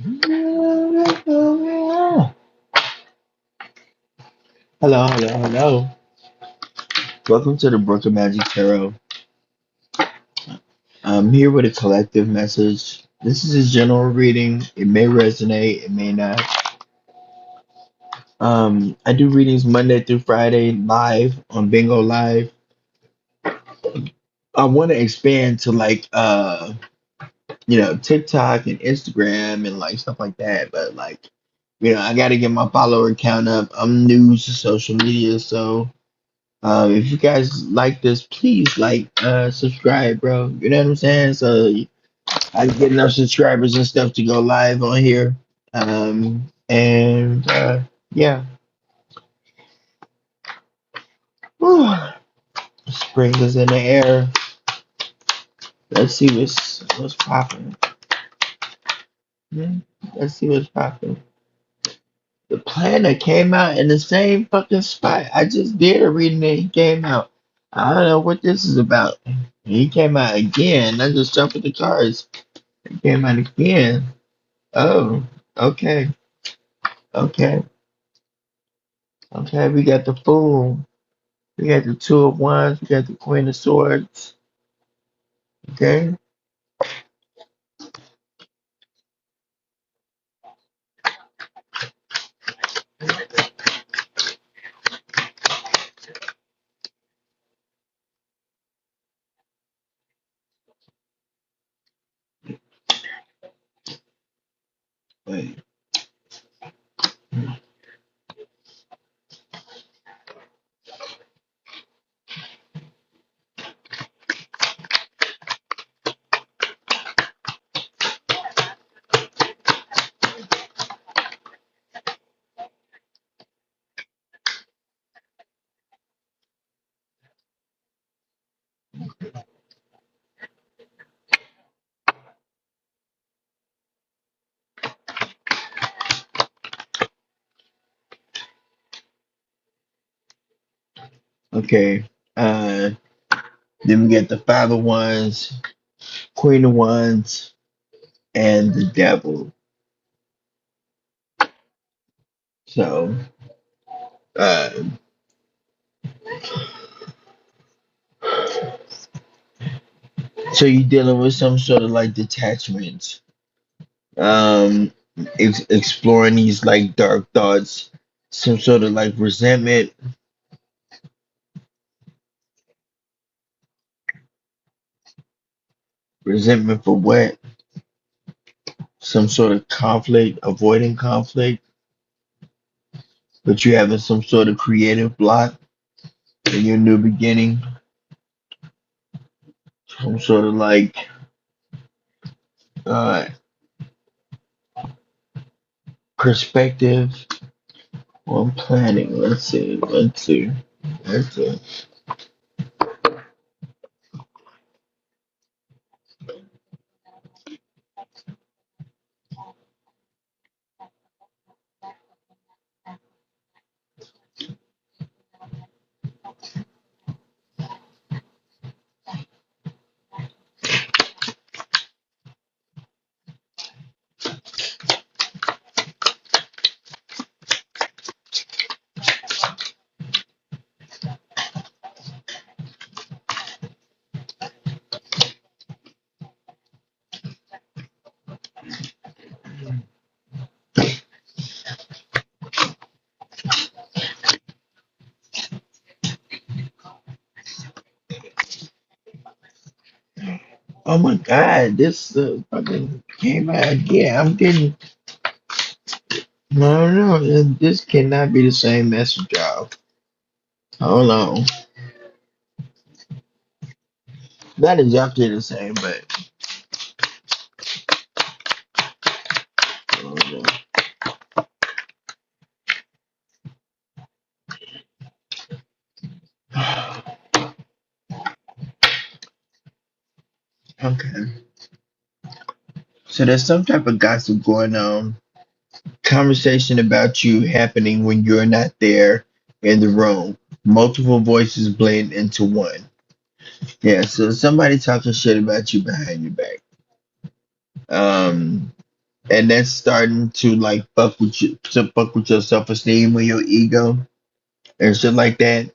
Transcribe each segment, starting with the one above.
Hello, hello, hello. Welcome to the Book of Magic Tarot. I'm here with a collective message. This is a general reading. It may resonate, it may not. I do readings Monday through Friday live on Bingo Live. I want to expand to TikTok and Instagram and like stuff like that, but I got to get my follower count up. I'm new to social media, so if you guys like this, please subscribe, bro. You know what I'm saying? So I can get enough subscribers and stuff to go live on here. And yeah, Whew. Spring is in the air. Let's see what's popping. Hmm? Let's see what's popping. The planner came out in the same fucking spot. I just did a reading and he came out. I don't know what this is about. He came out again. I just jumped with the cards. He came out again. Oh, okay, okay, okay. We got the Fool. We got the Two of Wands. We got the Queen of Swords. Okay. Wait. Okay. Uh, then we get the Five of Wands, Queen of Wands, and the Devil. So, uh, so you're dealing with some sort of like detachment. Um, exploring these like dark thoughts, some sort of like resentment for what? Some sort of conflict, avoiding conflict, but you having some sort of creative block in your new beginning, some sort of uh perspective on planning. Let's see. Oh my God, this fucking came out again. I'm getting no, no, this cannot be the same message, y'all. Hold on, that is exactly the same, but hold on. Okay, so there's some type of gossip going on, conversation about you happening when you're not there in the room. Multiple voices blend into one. Yeah, so somebody talking shit about you behind your back. Um, and that's starting to like fuck with you, to fuck with your self esteem or your ego and shit like that.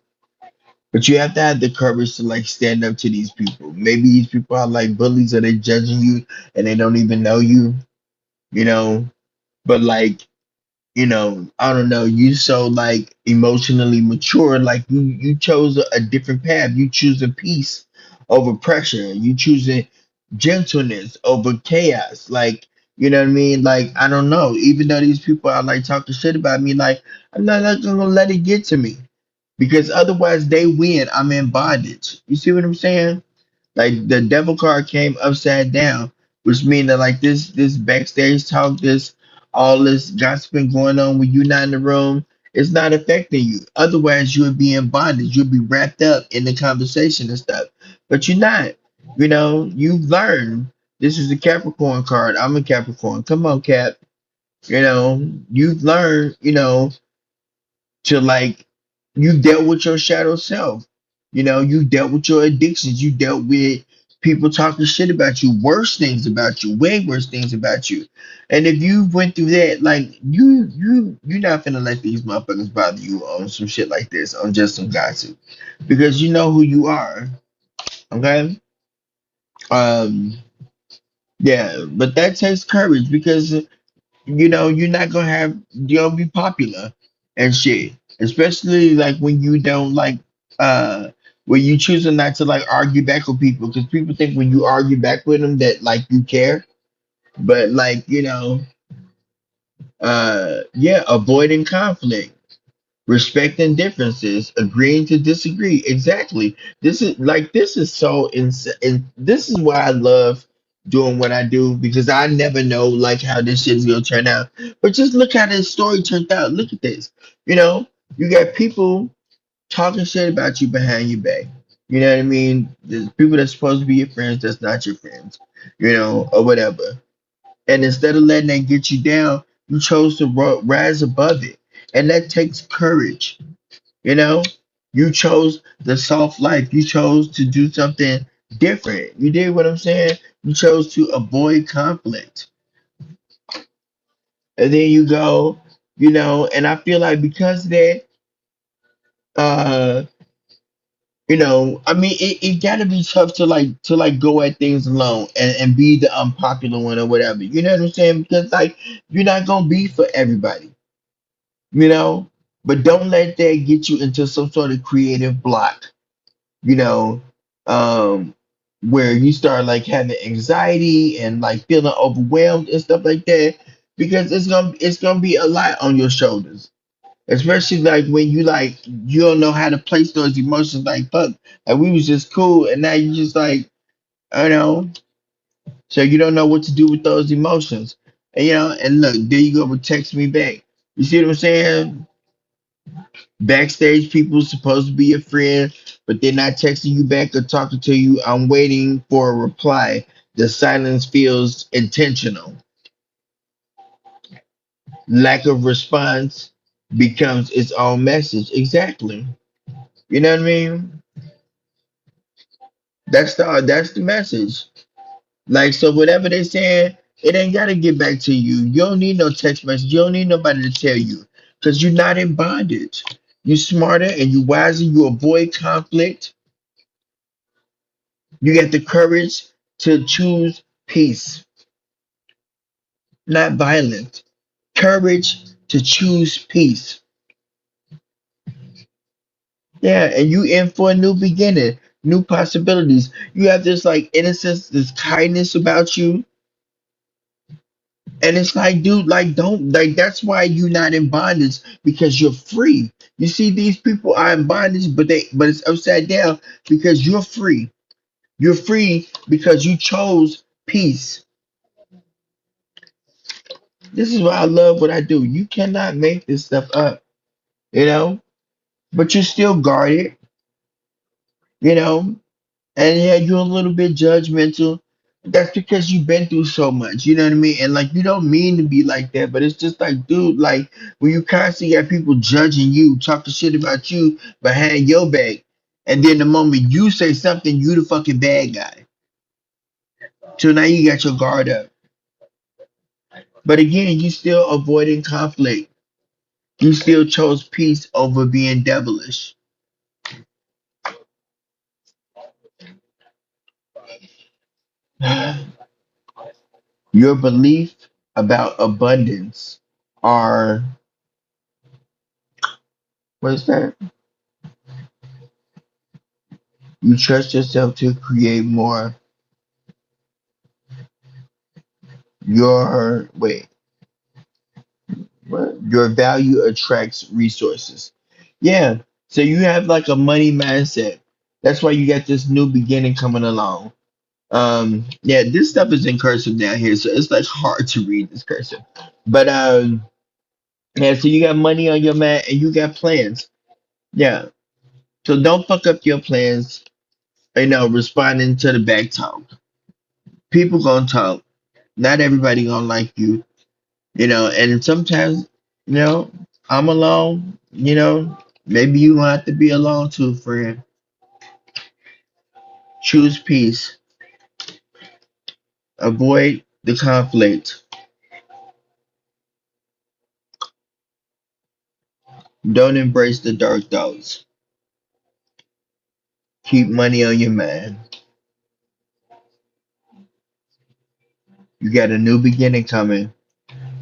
But you have to have the courage to like stand up to these people. Maybe these people are like bullies or they judging you and they don't even know you, you know. But like, I don't know, you so like emotionally mature, like you chose a different path. You choose a peace over pressure. You choosing gentleness over chaos. Like, you know what I mean? Like, I don't know. Even though these people are like talking shit about me, like I'm not gonna let it get to me because otherwise they win. I'm in bondage. You see what I'm saying? Like the devil card came upside down, which means that like this backstage talk, this all this gossiping going on when you're not in the room, it's not affecting you. Otherwise, you would be in bondage. You'd be wrapped up in the conversation and stuff. But you're not. You've learned. This is a Capricorn card. I'm a Capricorn. Come on, Cap. You've learned. To like you dealt with your shadow self. You dealt with your addictions. You dealt with people talking shit about you, worse things about you, way worse things about you. And if you went through that, like you're not gonna let these motherfuckers bother you on some shit like this, on just some gossip. Because you know who you are. Okay? Um yeah, but that takes courage because you're not gonna have you'll be popular and shit. Especially like when you don't like when you choosing not to like argue back with people because people think when you argue back with them that like you care. But like, yeah, avoiding conflict, respecting differences, agreeing to disagree. Exactly. This is so insane. This is why I love doing what I do because I never know like how this shit's gonna turn out. But just look how this story turned out. Look at this. You know, you got people talking shit about you behind your back. You know what I mean? There's people that's supposed to be your friends that's not your friends, or whatever. And instead of letting that get you down, you chose to rise above it. And that takes courage. You know, you chose the soft life. You chose to do something different. You did what I'm saying? You chose to avoid conflict. And then you go, and I feel like because of that, uh, I mean it gotta be tough to like go at things alone and be the unpopular one or whatever. You know what I'm saying? Because like you're not gonna be for everybody, you know? But don't let that get you into some sort of creative block you know, um, where you start like having anxiety and like feeling overwhelmed and stuff like that, because it's gonna be a lot on your shoulders, especially like when you don't know how to place those emotions. Like fuck, like we was just cool, and now you just like I don't know, so you don't know what to do with those emotions, and look, there you go, with text me back. You see what I'm saying? Backstage people supposed to be your friend, but they're not texting you back or talking to you. I'm waiting for a reply. The silence feels intentional. Lack of response becomes its own message. Exactly. You know what I mean? That's the message. Like so, whatever they're saying, it ain't gotta get back to you. You don't need no text message. You don't need nobody to tell you, because you're not in bondage. You smarter and you wiser. You avoid conflict. You get the courage to choose peace, not violence. Courage to choose peace. Yeah, and you in for a new beginning, new possibilities. You have this like innocence, this kindness about you. And it's like, dude, like don't like that's why you're not in bondage because you're free. You see, these people are in bondage, but it's upside down because you're free. You're free because you chose peace. This is why I love what I do. You cannot make this stuff up, you know, but you're still guarded, you know, and yeah, you're a little bit judgmental. That's because you've been through so much, you know what I mean? And like, you don't mean to be like that, but it's just like, dude, like when you constantly got people judging you, talking shit about you behind your back, and then the moment you say something, you the fucking bad guy. So now you got your guard up. But again, you still avoiding conflict. You still chose peace over being devilish. Your belief about abundance are, what is that? You trust yourself to create more. Your wait, what? Your value attracts resources. Yeah. So you have like a money mindset. That's why you got this new beginning coming along. Yeah, this stuff is in cursive down here, so it's like hard to read this cursive. But yeah, so you got money on your mat and you got plans. Yeah. So don't fuck up your plans, responding to the back talk. People gonna talk. Not everybody gonna like you, and sometimes, you know, I'm alone, maybe you gonna have to be alone too, friend. Choose peace. Avoid the conflict. Don't embrace the dark thoughts. Keep money on your mind. You got a new beginning coming.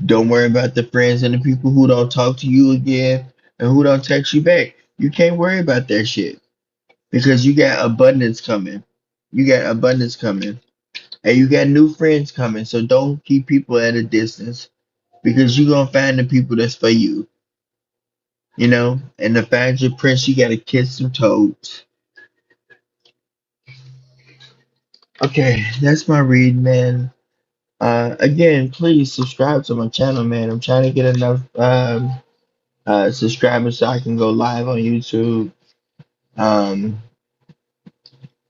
Don't worry about the friends and the people who don't talk to you again and who don't text you back. You can't worry about that shit because you got abundance coming. You got abundance coming. And you got new friends coming. So don't keep people at a distance because you're going to find the people that's for you. And to find your prince, you got to kiss some toes. Okay, that's my read, man. Again, please subscribe to my channel, man. I'm trying to get enough subscribers so I can go live on YouTube. Um,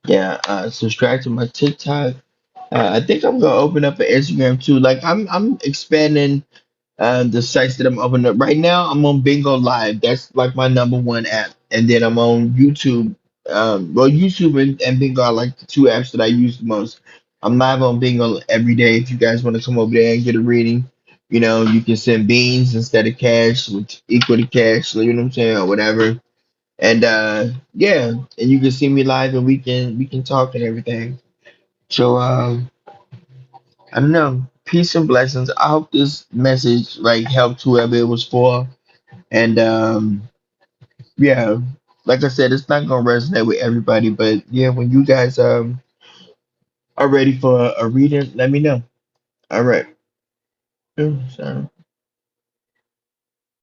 yeah, subscribe to my TikTok. I think I'm gonna open up an Instagram too. Like I'm expanding the sites that I'm opening up right now. I'm on Bingo Live. That's like my number one app, and then I'm on YouTube. Well, YouTube and Bingo are like the two apps that I use the most. I'm live on Bingo every day. If you guys want to come over there and get a reading, you can send beans instead of cash, which equal to cash. You know what I'm saying, or whatever. And yeah, and you can see me live, and we can talk and everything. So I don't know. Peace and blessings. I hope this message like helped whoever it was for. And yeah, like I said, it's not gonna resonate with everybody, but yeah, when you guys are ready for a reading, let me know. All right. Yeah, so.